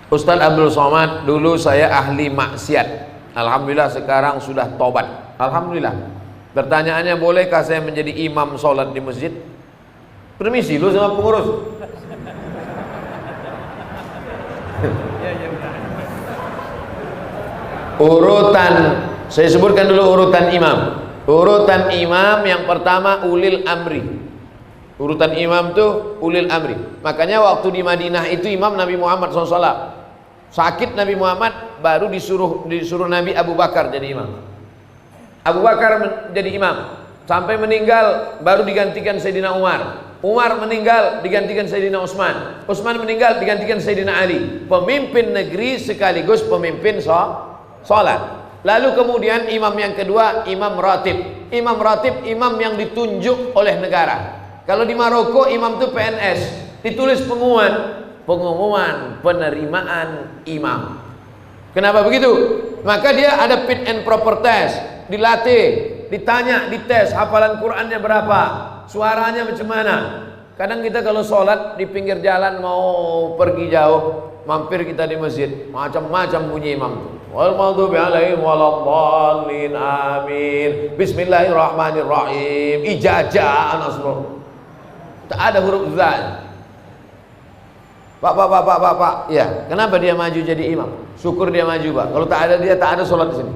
Ustadz Abdul Somad, dulu saya ahli maksiat. Alhamdulillah sekarang sudah tobat. Alhamdulillah. Pertanyaannya, bolehkah saya menjadi imam sholat di masjid? Permisi lu sama pengurus. Urutan, saya sebutkan dulu urutan imam. Urutan imam yang pertama ulil amri. Urutan imam tuh ulil amri. Makanya waktu di Madinah itu imam Nabi Muhammad SAW. Sakit Nabi Muhammad, baru disuruh Nabi Abu Bakar jadi imam. Abu Bakar jadi imam sampai meninggal, baru digantikan Sayyidina Umar. Umar meninggal, digantikan Sayyidina Utsman. Utsman meninggal, digantikan Sayyidina Ali. Pemimpin negeri sekaligus pemimpin sholat. Lalu kemudian imam yang kedua, imam ratib. Imam ratib, imam yang ditunjuk oleh negara. Kalau di Maroko imam itu PNS, ditulis pengumuman penerimaan imam. Kenapa begitu? Maka dia ada fit and proper test, dilatih, ditanya, dites hafalan Qurannya berapa, suaranya macam mana. Kadang kita kalau sholat di pinggir jalan mau pergi jauh, mampir kita di masjid, macam-macam bunyi imam tuh. Wal maghdubi alaihim waladdallin, amin, bismillahirrahmanirrahim, ijazah nasrul. Tak ada huruf zal. Pak, ya, kenapa dia maju jadi imam? Syukur dia maju, Pak. Kalau tak ada dia, tak ada sholat di sini.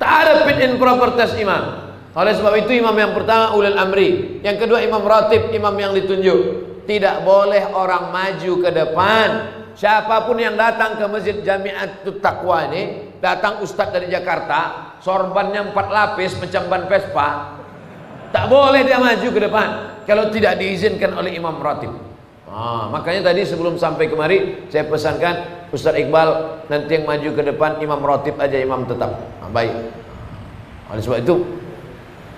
Tak ada fit and proper test imam. Oleh sebab itu imam yang pertama ulil amri, yang kedua imam ratib, imam yang ditunjuk. Tidak boleh orang maju ke depan. Siapapun yang datang ke Masjid Jami'atut Taqwa ini, datang ustadz dari Jakarta, sorbannya 4 lapis macam ban Vespa, tak boleh dia maju ke depan kalau tidak diizinkan oleh imam ratib. Makanya tadi sebelum sampai kemari saya pesankan Ustadz Iqbal, nanti yang maju ke depan imam ratib aja, imam tetap. Baik. Oleh sebab itu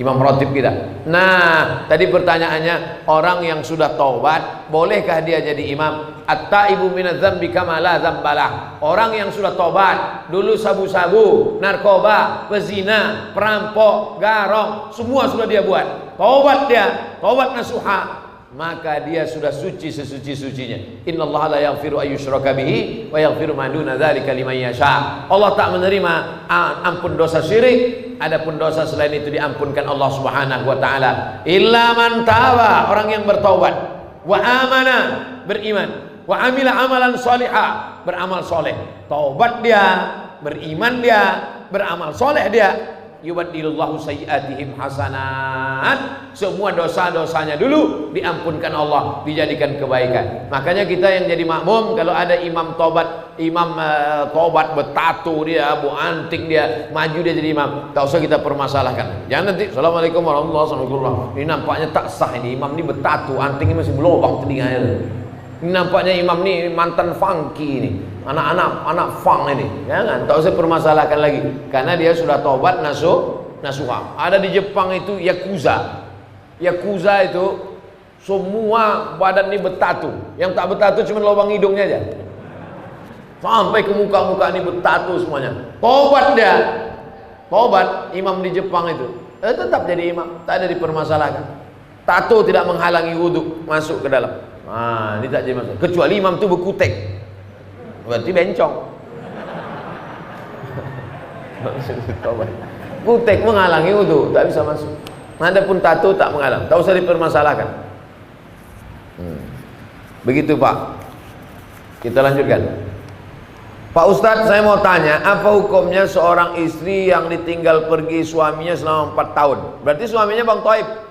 imam ratib kita. Nah, tadi pertanyaannya, orang yang sudah taubat, bolehkah dia jadi imam? At-taibu minadz dzambi kama la dzambalah. Orang yang sudah taubat, dulu sabu-sabu, narkoba, pezina, perampok, garong, semua sudah dia buat. Taubat dia, taubat nasuha, maka dia sudah suci sesuci-sucinya. Innallaha la yaghfiru ayyushraka bihi wa yaghfiru ma duna dzalika liman yasha. Allah tak menerima ampun dosa syirik, adapun dosa selain itu diampunkan Allah Subhanahu wa taala. Illa man taba, orang yang bertaubat, wa amana, beriman, wa amila amalan salihah, beramal soleh. Taubat dia, beriman dia, beramal soleh dia. Yubaddilullahu sayyi'atihim hasanat. Semua dosa-dosanya dulu diampunkan Allah, dijadikan kebaikan. Makanya kita yang jadi makmum, kalau ada imam tobat, tobat bertato dia, bu anting dia, maju dia jadi imam, tak usah kita permasalahkan. Jangan nanti assalamualaikum warahmatullahi wabarakatuh, ini nampaknya tak sah, ini imam ini bertato, antingnya masih berlubang telinganya. Ini nampaknya imam ini mantan funky ini, anak funk ini. Jangan, tak usah permasalahkan lagi, karena dia sudah tobat nasuha. Ada di Jepang itu yakuza. Yakuza itu semua badan ini bertato. Yang tak bertato cuma lubang hidungnya aja. Sampai ke muka-muka ini bertato semuanya. Tobat dia. Tobat imam di Jepang itu. Tetap jadi imam, tak ada dipermasalahkan. Tato tidak menghalangi wudhu masuk ke dalam. Ini tak jadi masalah. Kecuali imam itu berkutek, berarti bencong. Kutek menghalangi wudhu, tak bisa masuk. Adapun tato tak menghalang, tak usah dipermasalahkan. Begitu Pak. Kita lanjutkan. Pak Ustadz, saya mau tanya, apa hukumnya seorang istri yang ditinggal pergi suaminya selama 4 tahun? Berarti suaminya Bang Toib.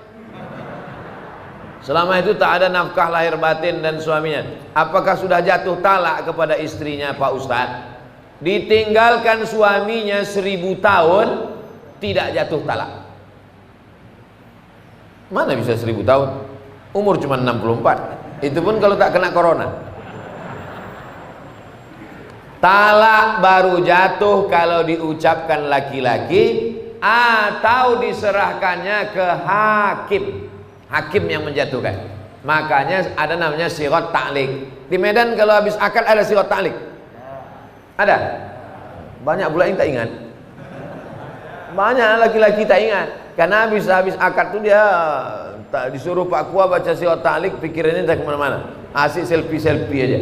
Selama itu tak ada nafkah lahir batin dan suaminya. Apakah sudah jatuh talak kepada istrinya Pak Ustadz? Ditinggalkan suaminya 1000 tahun, tidak jatuh talak. Mana bisa 1000 tahun? Umur cuma 64. Itu pun kalau tak kena corona. Talak baru jatuh kalau diucapkan laki-laki atau diserahkannya ke hakim. Hakim yang menjatuhkan. Makanya ada namanya sirat ta'liq. Di Medan kalau habis akad ada sirat ta'liq. Ada? Banyak pula yang tak ingat. Banyak laki-laki tak ingat. Karena habis akad tu dia disuruh Pak Kua baca sirat ta'liq, pikirannya tak kemana-mana. Asik selfie aja.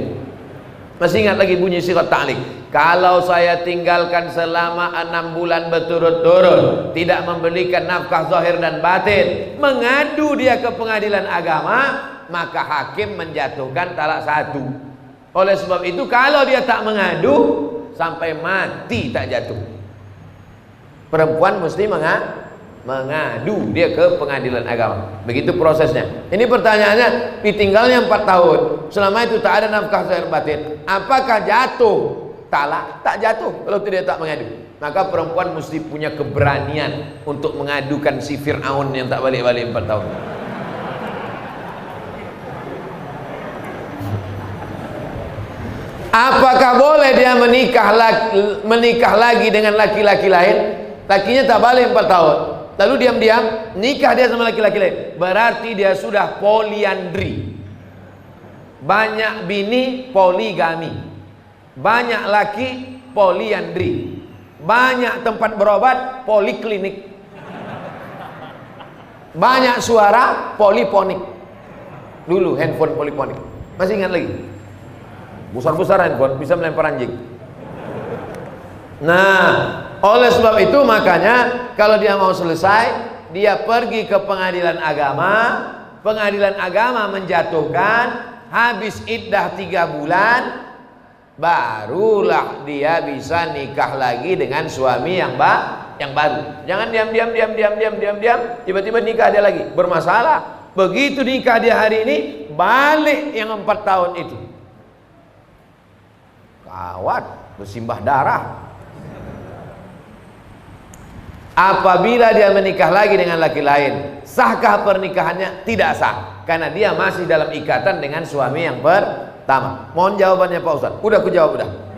Masih ingat lagi bunyi sirat ta'liq? Kalau saya tinggalkan selama 6 bulan berturut-turut, tidak memberikan nafkah zahir dan batin, mengadu dia ke pengadilan agama, maka hakim menjatuhkan talak 1. Oleh sebab itu kalau dia tak mengadu, sampai mati tak jatuh. Perempuan mesti mengadu dia ke pengadilan agama. Begitu prosesnya. Ini pertanyaannya, ditinggalnya 4 tahun, selama itu tak ada nafkah zahir batin, apakah jatuh talak? Tak jatuh kalau tidak tak mengadu. Maka perempuan mesti punya keberanian untuk mengadukan si Fir'aun yang tak balik-balik 4 tahun. Apakah boleh dia menikah lagi dengan laki-laki lain? Lakinya tak balik 4 tahun, lalu diam-diam nikah dia sama laki-laki lain, berarti dia sudah poliandri. Banyak bini, poligami. Banyak laki, poliandri. Banyak tempat berobat, poliklinik. Banyak suara, poliponik. Dulu handphone poliponik. Masih ingat lagi? Besar-besar handphone, bisa melempar anjing. Nah, oleh sebab itu makanya kalau dia mau selesai, dia pergi ke pengadilan agama. Pengadilan agama menjatuhkan, habis iddah 3 bulan, barulah dia bisa nikah lagi dengan suami yang baru. Jangan diam, tiba-tiba nikah dia lagi, bermasalah. Begitu nikah dia hari ini, balik yang 4 tahun itu. Kawat, bersimbah darah. Apabila dia menikah lagi dengan laki lain, sahkah pernikahannya? Tidak sah, karena dia masih dalam ikatan dengan suami yang pertama. Mohon jawabannya Pak Ustaz. Udah aku jawab udah.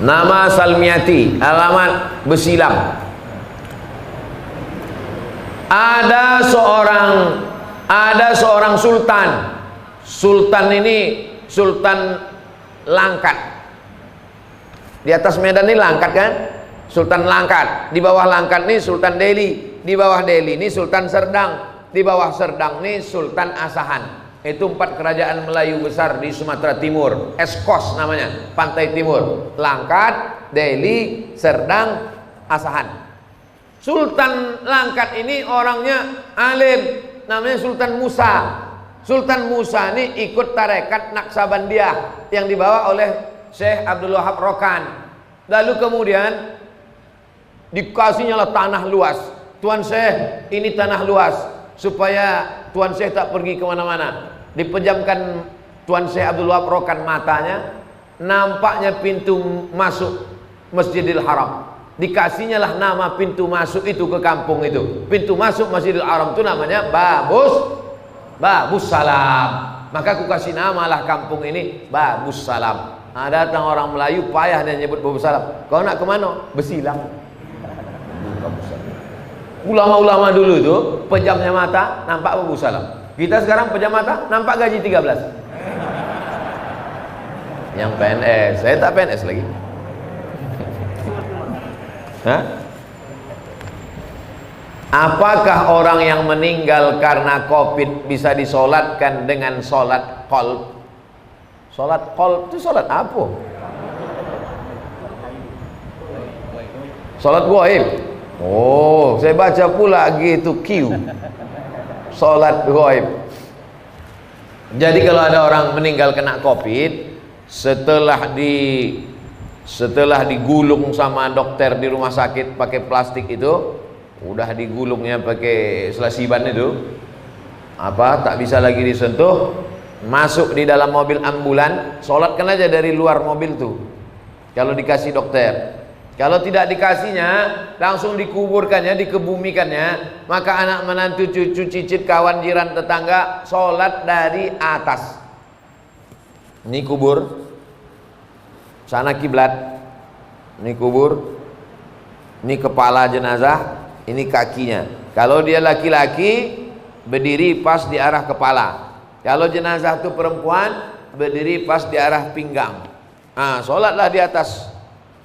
Nama Salmiati, alamat Besilam. Ada seorang sultan. Sultan ini Sultan Langkat. Di atas Medan ini Langkat kan? Sultan Langkat. Di bawah Langkat ini Sultan Delhi. Di bawah Delhi ini Sultan Serdang. Di bawah Serdang ini Sultan Asahan. Itu 4 kerajaan Melayu besar di Sumatera Timur. Eskos namanya, pantai timur. Langkat, Delhi, Serdang, Asahan. Sultan Langkat ini orangnya alim, namanya Sultan Musa. Sultan Musa ini ikut tarekat Naksabandiyah yang dibawa oleh Syekh Abdul Wahab Rokan. Lalu kemudian dikasihnya lah tanah luas. Tuan Syekh, ini tanah luas, supaya Tuan Syekh tak pergi kemana-mana. Dipejamkan Tuan Syekh Abdul Wahab Rokan matanya, nampaknya pintu masuk Masjidil Haram. Dikasihnya lah nama pintu masuk itu ke kampung itu. Pintu masuk Masjidil Haram itu namanya Babus Salam. Maka aku kasih nama lah kampung ini Babus Salam. Nah, datang orang Melayu payah dia nyebut Babus Salam. Kau nak kemana? Besilam. Ulama-ulama dulu itu pejamnya mata nampak Babus Salam. Kita sekarang pejam mata nampak gaji 13. Yang PNS, saya tak PNS lagi. Hah? Apakah orang yang meninggal karena COVID bisa disolatkan dengan solat qalb? Solat qalb itu solat apa? Solat ghaib. Oh, saya baca pula gitu Q. Solat ghaib. Jadi kalau ada orang meninggal kena COVID, setelah digulung sama dokter di rumah sakit pakai plastik itu, udah digulungnya pakai selasiban itu, tak bisa lagi disentuh, masuk di dalam mobil ambulan, sholatkan aja dari luar mobil tuh kalau dikasih dokter. Kalau tidak dikasihnya, langsung dikuburkannya, dikebumikannya, maka anak menantu, cucu, cicit, kawan, jiran, tetangga sholat dari atas. Ini kubur, sana kiblat, ini kubur, ini kepala jenazah, ini kakinya. Kalau dia laki-laki, berdiri pas di arah kepala. Kalau jenazah itu perempuan, berdiri pas di arah pinggang. Sholatlah di atas.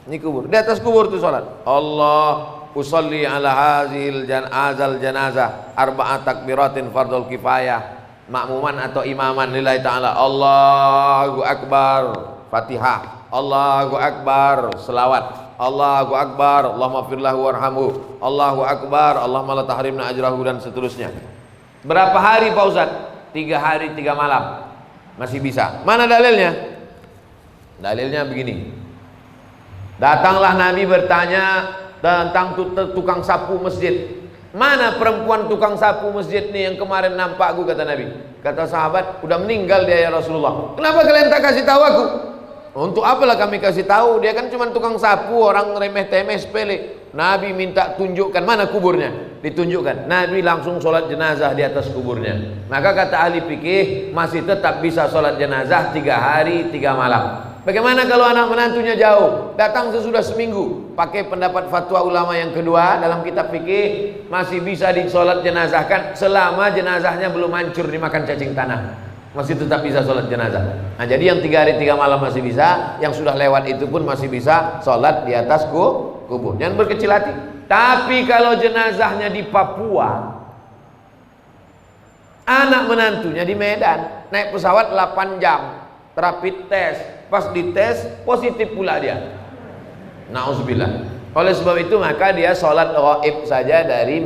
Ini kubur. Di atas kubur tuh sholat. Allah usolli ala hazil janazah arba'at takbiratin fardul kifayah. Makmuman atau imaman lillahi ta'ala. Allahu akbar Fatihah, Allahu akbar selawat, Allahu akbar Allahumma firlahu warhamhu, Allahu akbar Allahumma la tahrimna ajrahu, dan seterusnya. Berapa hari Pak Ustaz? 3 hari 3 malam. Masih bisa. Mana dalilnya? Dalilnya begini. Datanglah Nabi bertanya tentang tukang sapu masjid. Mana perempuan tukang sapu masjid nih yang kemarin nampak aku, kata Nabi. Kata sahabat, udah meninggal dia ya Rasulullah. Kenapa kalian tak kasih tahu aku? Untuk apalah kami kasih tahu? Dia kan cuma tukang sapu, orang remeh-temeh sepele. Nabi minta tunjukkan mana kuburnya, ditunjukkan. Nabi langsung sholat jenazah di atas kuburnya. Maka kata ahli fikih, masih tetap bisa sholat jenazah 3 hari 3 malam. Bagaimana kalau anak menantunya jauh, datang sesudah seminggu? Pakai pendapat fatwa ulama yang kedua dalam kitab fikih, masih bisa disolat jenazahkan selama jenazahnya belum hancur dimakan cacing tanah. Masih tetap bisa sholat jenazah. Nah, jadi yang 3 hari 3 malam masih bisa, yang sudah lewat itu pun masih bisa sholat di atas kubur. Jangan berkecil hati. Tapi kalau jenazahnya di Papua, anak menantunya di Medan, naik pesawat 8 jam, rapid test, pas dites positif pula dia. Nauzubillah. Oleh sebab itu maka dia sholat ghaib saja dari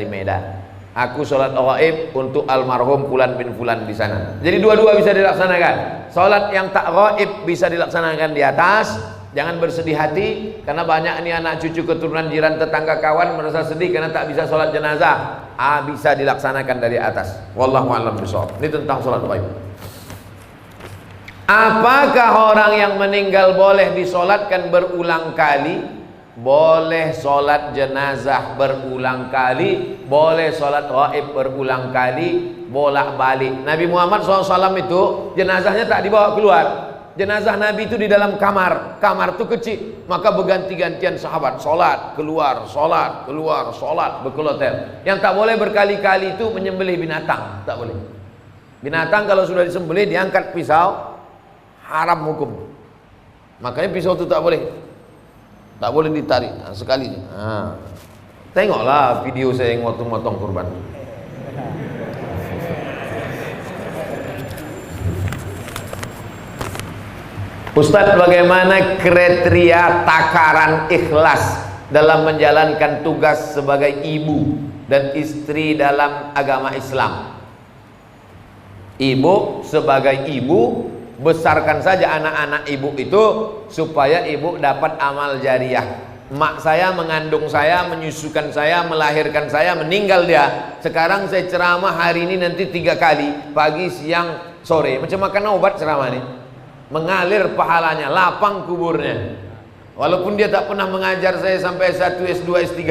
Medan. Aku sholat ghaib untuk almarhum Fulan bin Fulan di sana. Jadi dua-dua bisa dilaksanakan. Sholat yang tak ghaib bisa dilaksanakan di atas. Jangan bersedih hati karena banyak nih anak cucu keturunan jiran tetangga kawan merasa sedih karena tak bisa sholat jenazah. Bisa dilaksanakan dari atas. Wallahu a'lam bishawab. Ini tentang sholat ghaib. Apakah orang yang meninggal boleh disolatkan berulang kali? Boleh sholat jenazah berulang kali, boleh sholat ghaib berulang kali, bolak-balik. Nabi Muhammad SAW itu jenazahnya tak dibawa keluar. Jenazah Nabi itu di dalam kamar. Kamar itu kecil, maka berganti-gantian sahabat sholat keluar, sholat berkeloter. Yang tak boleh berkali-kali itu menyembelih binatang, tak boleh. Binatang kalau sudah disembelih diangkat pisau, haram hukum. Makanya pisau itu tak boleh ditarik. Nah, sekali. Nah, tengoklah video saya yang motong-motong kurban. Ustadz, bagaimana kriteria takaran ikhlas dalam menjalankan tugas sebagai ibu dan istri dalam agama Islam? Ibu sebagai ibu, besarkan saja anak-anak ibu itu supaya ibu dapat amal jariah. Mak saya mengandung saya, menyusukan saya, melahirkan saya, meninggal dia. Sekarang saya ceramah hari ini nanti 3 kali, pagi, siang, sore. Macam makan obat ceramah ini. Mengalir pahalanya, lapang kuburnya. Walaupun dia tak pernah mengajar saya sampai S1, S2, S3,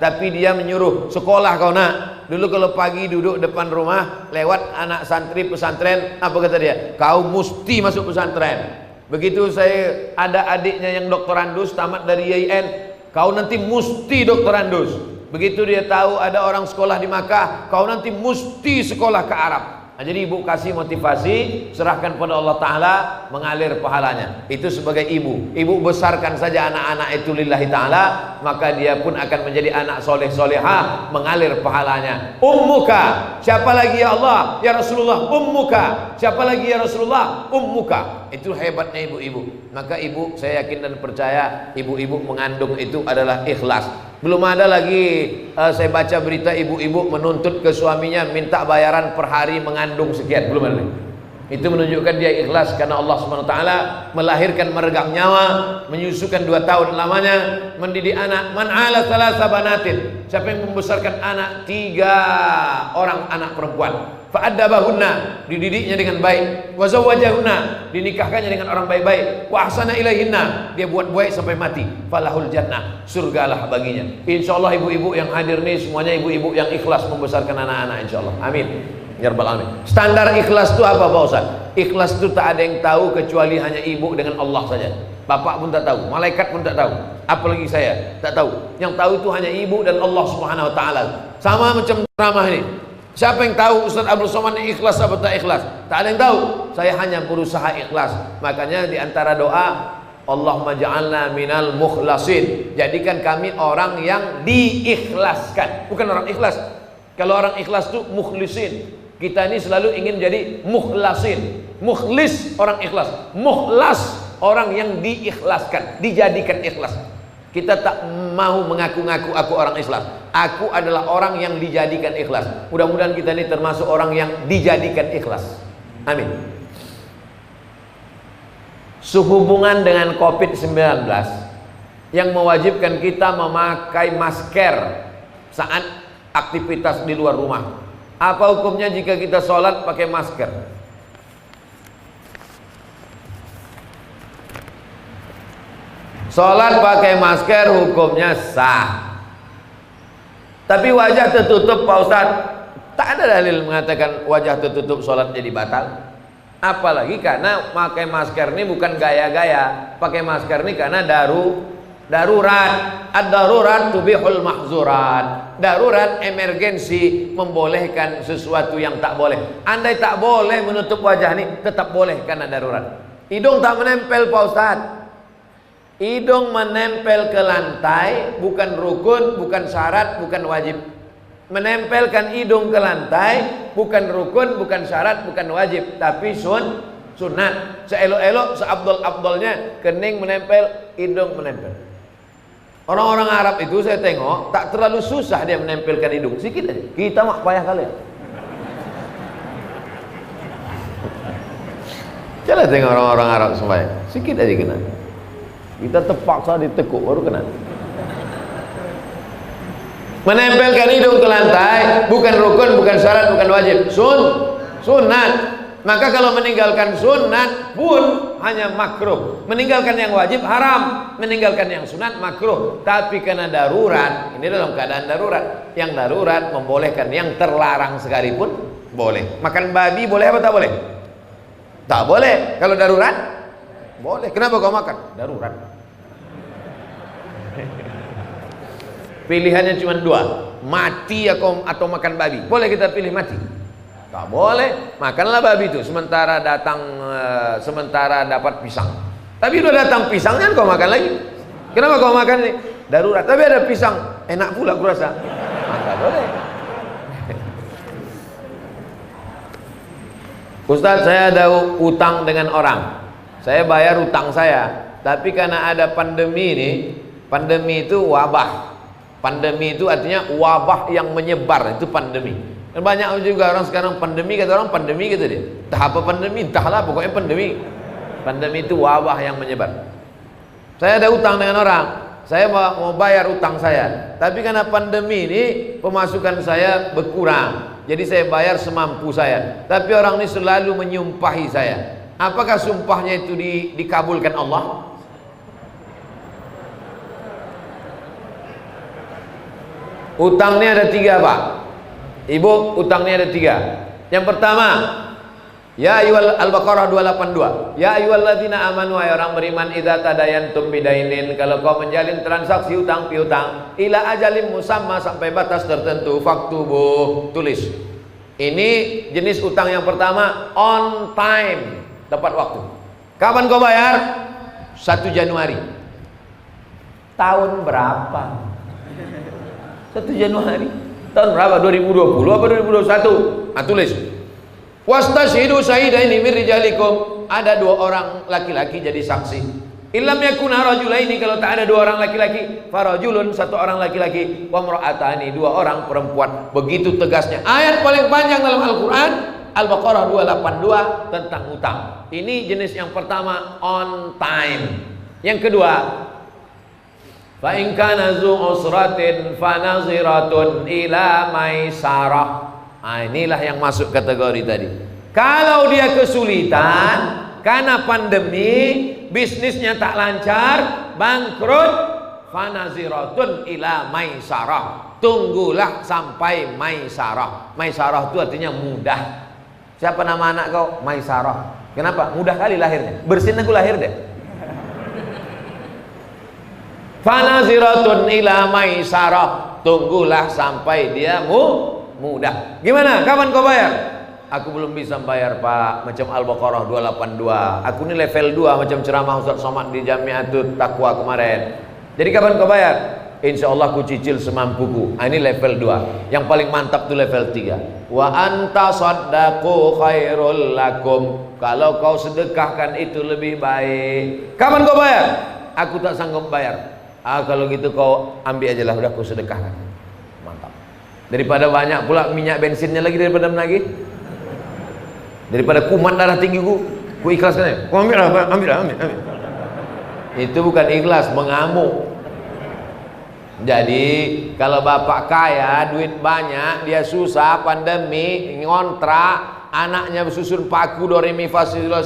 tapi dia menyuruh, sekolah kau nak. Dulu kalau pagi duduk depan rumah, lewat anak santri pesantren, apa kata dia? Kau mesti masuk pesantren. Begitu saya ada adiknya yang doktorandus, tamat dari IAIN, kau nanti mesti doktorandus. Begitu dia tahu ada orang sekolah di Makkah, kau nanti mesti sekolah ke Arab. Nah, jadi ibu kasih motivasi, serahkan pada Allah Ta'ala, mengalir pahalanya. Itu sebagai ibu. Ibu besarkan saja anak-anak itu lillahi ta'ala, maka dia pun akan menjadi anak soleh solehah, mengalir pahalanya. Ummuka, siapa lagi ya Allah? Ya Rasulullah, ummuka. Siapa lagi ya Rasulullah? Ummuka. Itu hebatnya ibu-ibu. Maka ibu, saya yakin dan percaya, ibu-ibu mengandung itu adalah ikhlas. Belum ada lagi saya baca berita ibu-ibu menuntut ke suaminya minta bayaran per hari mengandung sekian, belum ada. Itu menunjukkan dia ikhlas karena Allah SWT melahirkan meregang nyawa, menyusukan 2 tahun lamanya, mendidik anak. Man ala thalatha banatin, siapa yang membesarkan anak 3 orang anak perempuan, fa'addabahunna, dididiknya dengan baik, wa zawwajahunna, dinikahkannya dengan orang baik-baik, wa ahsana ilaihinna, dia buat baik sampai mati, falahul jannah, surgalah baginya. Insyaallah ibu-ibu yang hadir nih semuanya ibu-ibu yang ikhlas membesarkan anak-anak, insyaallah. Amin ya rabbal alamin. Standar ikhlas itu apa Pak Ustaz? Ikhlas itu tak ada yang tahu kecuali hanya ibu dengan Allah saja. Bapak pun tak tahu, malaikat pun tak tahu, apalagi saya tak tahu. Yang tahu itu hanya ibu dan Allah Subhanahu wa taala. Sama macam ceramah ini. Siapa yang tahu Ustaz Abdul Somad ikhlas atau tak ikhlas? Tak ada yang tahu. Saya hanya berusaha ikhlas. Makanya di antara doa, Allahumma ja'alna minal mukhlasin. Jadikan kami orang yang diikhlaskan, bukan orang ikhlas. Kalau orang ikhlas itu mukhlisin. Kita ini selalu ingin jadi mukhlasin. Mukhlis orang ikhlas, mukhlas orang yang diikhlaskan, dijadikan ikhlas. Kita tak mau mengaku-ngaku aku orang ikhlas. Aku adalah orang yang dijadikan ikhlas. Mudah-mudahan kita ini termasuk orang yang dijadikan ikhlas. Amin. Sehubungan dengan COVID-19 yang mewajibkan kita memakai masker saat aktivitas di luar rumah. Apa hukumnya jika kita sholat pakai masker? Sholat pakai masker hukumnya sah. Tapi wajah tertutup Pak Ustadz, tak ada dalil mengatakan wajah tertutup sholat jadi batal. Apalagi karena pakai masker ini bukan gaya-gaya. Pakai masker ini karena darurat. Ad-darurat tubihul mahzurat. Darurat, emergensi, membolehkan sesuatu yang tak boleh. Andai tak boleh menutup wajah ini, tetap boleh karena darurat. Hidung tak menempel Pak Ustadz. Hidung menempel ke lantai bukan rukun, bukan syarat, bukan wajib. Menempelkan hidung ke lantai bukan rukun, bukan syarat, bukan wajib, tapi sunat. Seelok-elok, seabdol-abdolnya kening menempel, hidung menempel. Orang-orang Arab itu saya tengok tak terlalu susah dia menempelkan hidung, sikit aja. Kita mak payah kali ya. Jangan tengok orang-orang Arab sembahyang, sikit aja kena. Kita terpaksa ditekuk baru kena. Menempelkan hidung ke lantai bukan rukun, bukan syarat, bukan wajib, sunat. Maka kalau meninggalkan sunat pun hanya makruh. Meninggalkan yang wajib haram, meninggalkan yang sunat makruh. Tapi karena darurat, ini dalam keadaan darurat. Yang darurat membolehkan, yang terlarang sekalipun boleh. Makan babi boleh apa tak boleh? Tak boleh. Kalau darurat boleh. Kenapa kau makan? Darurat. Pilihannya cuma dua, mati atau makan babi. Boleh kita pilih mati? Tak boleh. Makanlah babi itu sementara sementara dapat pisang. Tapi udah datang pisang kan kau makan lagi. Kenapa kau makan ini? Darurat. Tapi ada pisang, enak pula kurasa. Maka boleh. Ustaz, saya ada utang dengan orang. Saya bayar utang saya. Tapi karena ada pandemi ini, pandemi itu wabah. Pandemi itu artinya wabah yang menyebar, itu pandemi. Dan banyak juga orang sekarang pandemi, kata orang pandemi gitu dia. Entah apa pandemi, entahlah pokoknya pandemi. Pandemi itu wabah yang menyebar. Saya ada utang dengan orang, saya mau bayar utang saya. Tapi karena pandemi ini pemasukan saya berkurang, jadi saya bayar semampu saya. Tapi orang ini selalu menyumpahi saya. Apakah sumpahnya itu dikabulkan Allah? Utangnya ada tiga Pak Ibu, utangnya ada tiga. Yang pertama, ya ayyuhal Al-Baqarah 282. Ya ayyuhalladzina amanu, wahai orang beriman, idza tadayantum bidainin, kalau kau menjalin transaksi utang piutang, ila ajalin musamma, sampai batas tertentu, faktubuh, tulis. Ini jenis utang yang pertama, on time, tepat waktu. Kapan kau bayar? 1 Januari. Tahun berapa? 1 Januari. Tahun berapa? 2020 apa 2021? Nah, tulis. Wastashhidu syahidaini min rijalikum. Ada 2 orang laki-laki jadi saksi. Illam yakuna rajulaini, kalau tak ada 2 orang laki-laki, farajulun, 1 orang laki-laki, wa imra'atani, 2 orang perempuan. Begitu tegasnya. Ayat paling panjang dalam Al-Qur'an, Al-Baqarah 282, tentang utang. Ini jenis yang pertama, on time. Yang kedua, fa in kana zu usratin fanaziratun ila maisarah. Nah, inilah yang masuk kategori tadi. Kalau dia kesulitan karena pandemi, bisnisnya tak lancar, bangkrut, fanaziratun ila maisarah. Tunggulah sampai maisarah. Maisarah itu artinya mudah. Siapa nama anak kau? Maisarah. Kenapa? Mudah kali lahirnya. Bersin aku lahir deh. Fanaziratun ila maisarah. Tunggulah sampai dia mudah. Gimana? Kapan kau bayar? Aku belum bisa bayar Pak, macam Al-Baqarah 282. Aku ini level 2 macam ceramah Ustaz Somad di Jamiatul Taqwa kemarin. Jadi kapan kau bayar? Insya Allah aku cicil semampuku. Ini level 2. Yang paling mantap tuh level 3. Wa anta saddaqu khairul lakum. Kalau kau sedekahkan itu lebih baik. Kapan kau bayar? Aku tak sanggup bayar. Kalau gitu kau ambil aja lah, udah aku sedekahkan. Mantap. Daripada banyak pula minyak bensinnya lagi daripada menagih. Daripada kuman darah tinggi ku ikhlaskan ya. Ku ambil. Itu bukan ikhlas, mengamuk. Jadi kalau bapak kaya, duit banyak, dia susah, pandemi, ngontrak, anaknya bersusun paku do re mi fa si do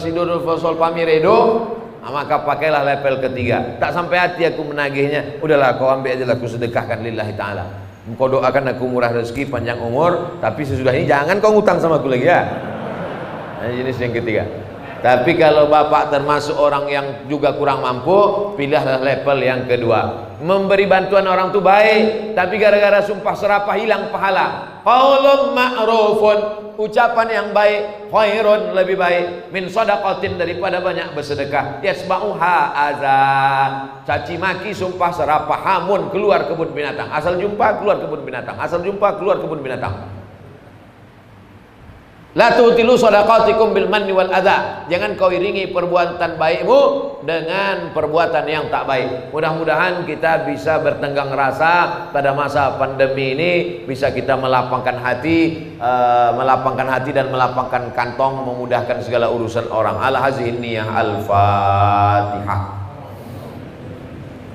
sol fa mi re do, maka pakailah level ketiga. Tak sampai hati aku menagihnya, udahlah kau ambil aja lah, aku sedekahkan lillahi ta'ala. Kau doakan aku murah rezeki, panjang umur, tapi sesudah ini jangan kau ngutang sama aku lagi ya. Nah, jenis yang ketiga. Tapi kalau bapak termasuk orang yang juga kurang mampu, pilihlah level yang kedua. Memberi bantuan orang itu baik, tapi gara-gara sumpah serapah hilang pahala. Qaulun ma'rufun, ucapan yang baik, khairun lebih baik min shadaqatin, daripada banyak bersedekah. Yasma'uha azan, caci maki, sumpah serapah, hamun, keluar kebun binatang. Asal jumpa keluar kebun binatang, asal jumpa keluar kebun binatang. La tutilu shadaqatikum bil manni wal adha. Jangan kau iringi perbuatan baikmu dengan perbuatan yang tak baik. Mudah-mudahan kita bisa bertenggang rasa pada masa pandemi ini, bisa kita melapangkan hati dan melapangkan kantong, memudahkan segala urusan orang. Ala hazihi niyah al-Fatihah.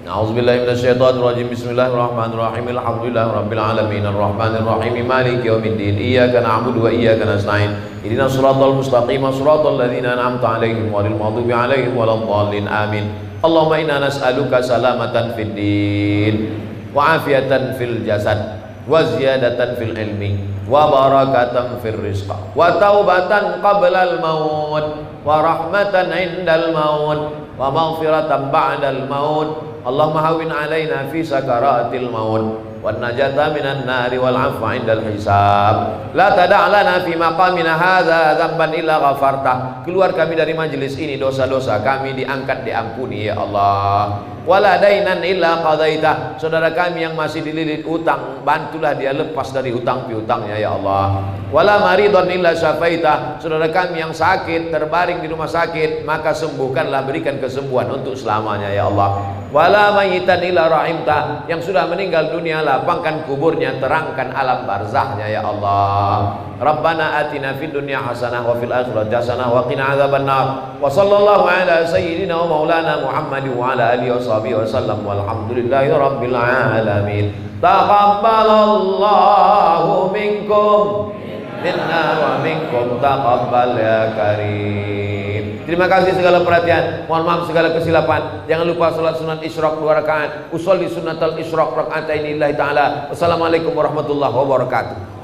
A'udzubillahi minasyaitonirrajim. Bismillahirrahmanirrahim. Alhamdulillahirabbil alamin arrahmanir rahim maliki yaumiddin. Iyyaka na'budu wa iyyaka nasta'in. Ihdinas siratal mustaqim, siratal ladzina an'amta 'alaihim ghairil maghdubi 'alaihim waladdallin. Amin. Allahumma inna nas'aluka salamatan fid din wa afiatan fil jasad wa ziyadatan fil ilmi wa barakatan fil rizq wa taubatan qablal maut wa rahmatan indal maut wa maghfiratan ba'dal maut. Allahumma hawwin alaina fi sakaratil maut wan najata minan nari wal 'afwa 'indal hisab. La tada' lana fi maqamina hadza dzamban illa ghafarta. Keluar kami dari majelis ini, dosa-dosa kami diangkat, diampuni ya Allah. Wala dainan illa qadaita. Saudara kami yang masih dililit utang, bantulah dia lepas dari hutang piutangnya ya Allah. Wala maridon illa syafaita. Saudara kami yang sakit, terbaring di rumah sakit, maka sembuhkanlah, berikan kesembuhan untuk selamanya ya Allah. Wala mayitan illa rahimta. Yang sudah meninggal dunia, lapangkan kuburnya, terangkan alam barzahnya ya Allah. Rabbana atina fid dunya hasanah wa fil akhirati hasanah wa qina adzabannar. Wa sallallahu ala sayyidina wa maulana Muhammad wa ala alihi washabihi wasallam walhamdulillahi rabbil alamin. Taqabbalallahu minkum minna wa minkum taqabbal ya karim. Terima kasih segala perhatian, mohon maaf segala kesilapan. Jangan lupa salat sunat isyraq 2 rakaat. Usolli sunnatal isyraq raka'ataini lillahi ta'ala. Wassalamualaikum warahmatullahi wabarakatuh.